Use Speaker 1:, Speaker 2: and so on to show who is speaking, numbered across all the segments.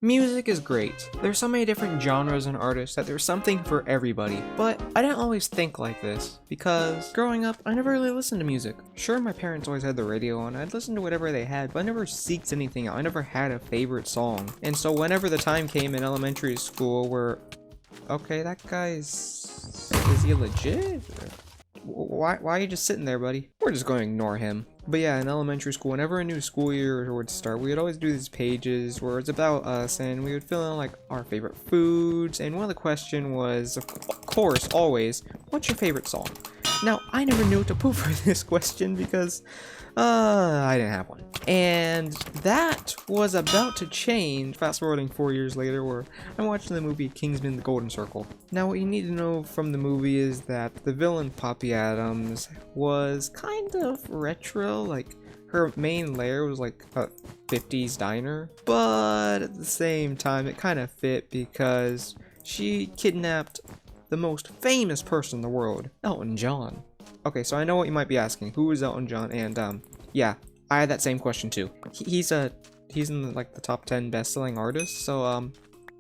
Speaker 1: Music is great. There's so many different genres and artists that there's something for everybody. But I didn't always think like this, because growing up, I never really listened to music. Sure, my parents always had the radio on, I'd listen to whatever they had, but I never seeked anything out. I never had a favorite song. And so whenever the time came in elementary school where, okay, that guy's... is he legit? Why are you just sitting there, buddy? We're just going to ignore him. But yeah, in elementary school, whenever a new school year would start, we would always do these pages where it's about us, and we would fill in like our favorite foods, and one of the question was, of course, always, what's your favorite song? Now, I never knew what to put for this question because, I didn't have one. And that was about to change, fast forwarding 4 years later, where I'm watching the movie Kingsman: The Golden Circle. Now, what you need to know from the movie is that the villain, Poppy Adams, was kind of retro, like, her main lair was like a 50s diner, but at the same time, it kind of fit because she kidnapped the most famous person in the world, Elton John. Okay, so I know what you might be asking. Who is Elton John? And yeah, I had that same question too. He's in like the top 10 best-selling artists, so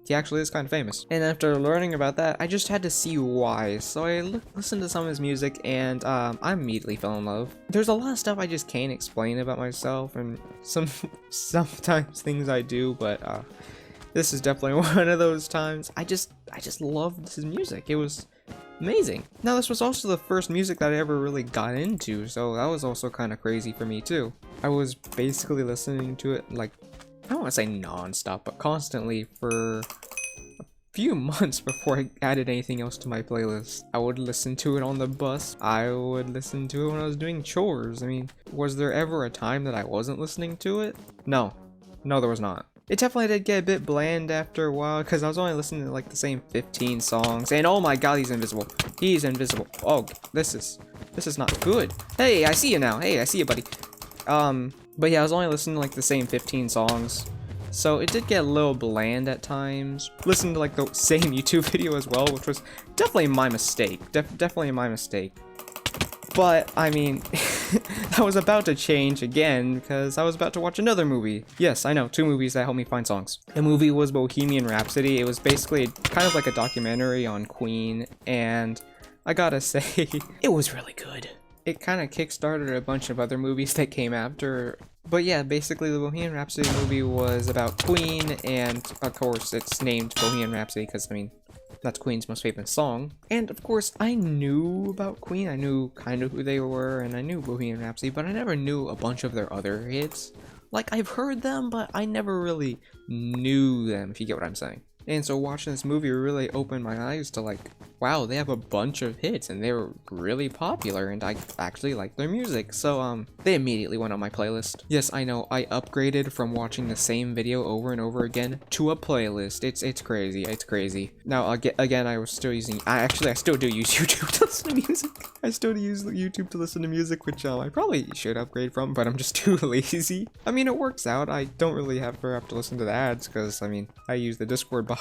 Speaker 1: he actually is kind of famous. And after learning about that, I just had to see why. So I listened to some of his music, and I immediately fell in love. There's a lot of stuff I just can't explain about myself, and sometimes things I do, but this is definitely one of those times. I just loved his music. It was amazing. Now, this was also the first music that I ever really got into, so that was also kind of crazy for me too. I was basically listening to it like, I don't want to say non-stop, but constantly for a few months before I added anything else to my playlist. I would listen to it on the bus. I would listen to it when I was doing chores. I mean, was there ever a time that I wasn't listening to it? No, there was not. It definitely did get a bit bland after a while, because I was only listening to like the same 15 songs, and oh my god, he's invisible. He's invisible. Oh, this is not good. Hey, I see you now. Hey, I see you, buddy. But yeah, I was only listening to like the same 15 songs, so it did get a little bland at times. Listened to like the same YouTube video as well, which was definitely my mistake. Definitely my mistake. But, I mean, that was about to change again because I was about to watch another movie. Yes, I know, 2 movies that helped me find songs. The movie was Bohemian Rhapsody. It was basically kind of like a documentary on Queen, and I gotta say, it was really good. It kind of kickstarted a bunch of other movies that came after. But yeah, basically the Bohemian Rhapsody movie was about Queen, and of course it's named Bohemian Rhapsody because, I mean, that's Queen's most famous song. And of course, I knew about Queen. I knew kind of who they were, and I knew Bohemian Rhapsody, but I never knew a bunch of their other hits. Like, I've heard them, but I never really knew them, if you get what I'm saying. And so watching this movie really opened my eyes to like, wow, they have a bunch of hits and they were really popular and I actually like their music. So they immediately went on my playlist. Yes, I know, I upgraded from watching the same video over and over again to a playlist. It's crazy, it's crazy. Now again, I still do use YouTube to listen to music. I still use YouTube to listen to music, which I probably should upgrade from, but I'm just too lazy. I mean, it works out. I don't really have to listen to the ads because, I mean, I use the Discord bots.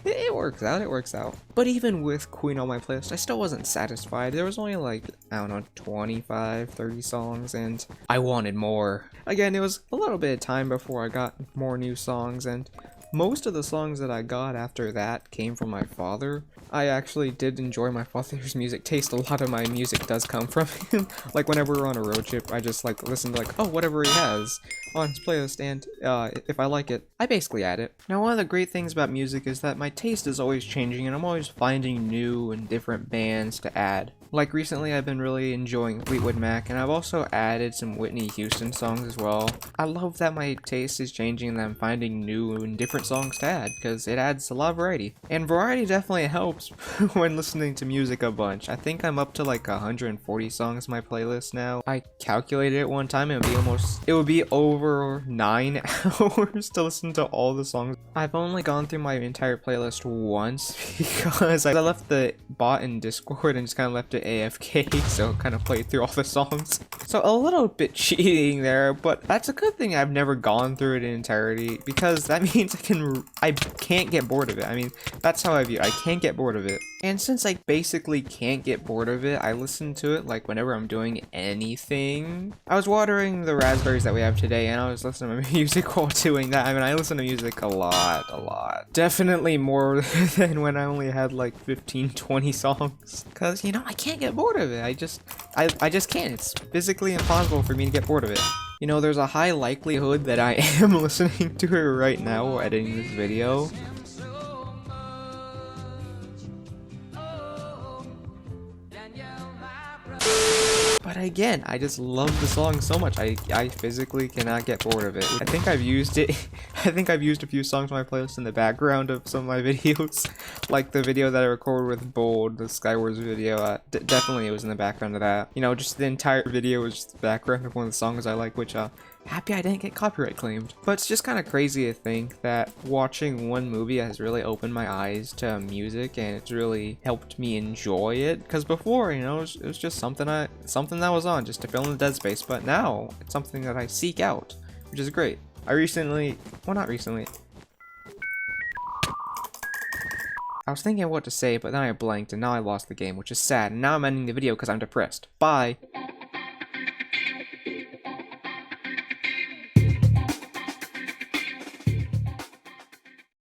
Speaker 1: It works out. But even with Queen on my playlist, I still wasn't satisfied. There was only like, I don't know, 25, 30 songs, and I wanted more. Again, it was a little bit of time before I got more new songs, and most of the songs that I got after that came from my father. I actually did enjoy my father's music taste. A lot of my music does come from him. Like whenever we're on a road trip, I just like listen to like, oh, whatever he has on his playlist, and if I like it, I basically add it. Now, one of the great things about music is that my taste is always changing, and I'm always finding new and different bands to add. Like recently, I've been really enjoying Fleetwood Mac, and I've also added some Whitney Houston songs as well. I love that my taste is changing and that I'm finding new and different songs to add, because it adds a lot of variety. And variety definitely helps when listening to music a bunch. I think I'm up to like 140 songs in my playlist now. I calculated it one time, it would be over 9 hours to listen to all the songs. I've only gone through my entire playlist once because I left the bot in Discord and just kind of left it AFK, so kind of played through all the songs. So a little bit cheating there, but that's a good thing I've never gone through it in entirety, because that means I can't get bored of it. I mean, that's how I view it. I can't get bored of it. And since I basically can't get bored of it, I listen to it like whenever I'm doing anything. I was watering the raspberries that we have today, and I was listening to music while doing that. I mean, I listen to music a lot. Definitely more than when I only had like 15, 20 songs. Cause, you know, I can't get bored of it. I just can't. It's physically impossible for me to get bored of it. You know, there's a high likelihood that I am listening to it right now while editing this video. But again, I just love the song so much. I physically cannot get bored of it. I think I've used it. I think I've used a few songs on my playlist in the background of some of my videos. Like the video that I recorded with Bold, the Skywars video. Definitely it was in the background of that. You know, just the entire video was just the background of one of the songs I like, which happy I didn't get copyright claimed. But it's just kind of crazy to think that watching one movie has really opened my eyes to music, and it's really helped me enjoy it. Because before, you know, it was just something that was on just to fill in the dead space. But now it's something that I seek out, which is great. I was thinking of what to say, but then I blanked and now I lost the game, which is sad. And now I'm ending the video because I'm depressed. Bye.